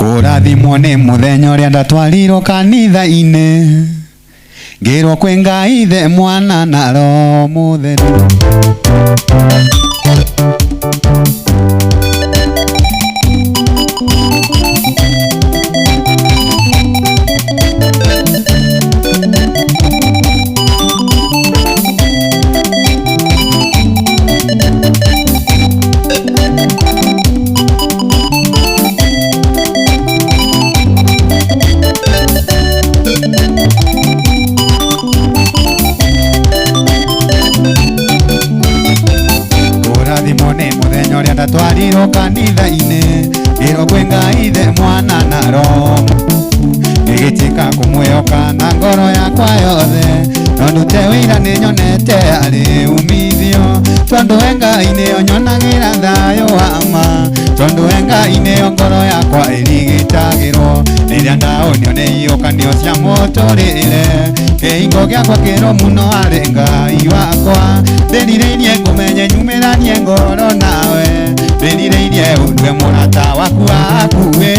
Kurathimwo nĩ mũthenya ũrĩa ndatwarirwo kanitha-inĩ, ngĩrwo kwĩ Ngai Ithe Mwana na Roho Mũtheru. Ndatwarirwo kanitha-inĩ, ngĩrwo kwĩ Ngai Ithe Mwana na Roho, ngĩgĩtĩka kũmwĩhoka na ngoro yakwa yothe, tondũ te wĩira nĩnyonete arĩ umithio, tondũ we Ngai nĩyo nyonagĩra thayũ wa ma, tondũ we Ngai nĩyo ngoro yakwa ĩrigĩtagĩrwo, rĩrĩa ndaonio nĩ iũkanio cia mũtũrĩre, kĩhingo gĩakwa kĩro mũno harĩ Ngai wakwa, ndĩrirĩirie ngũmenye nyumĩranie ngoro nawe, ndĩrirĩirie ũndue mũrata waku hakuhĩ,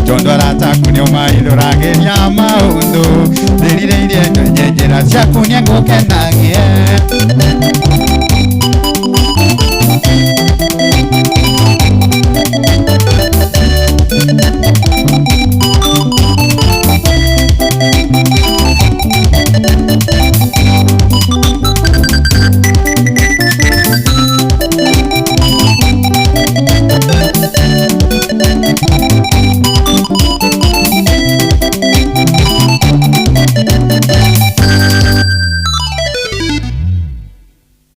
tondũ arata aku nĩo mahithũragĩria maũndũ, ndĩrirĩirie nyenye njĩra ciaku nĩngũkenagie.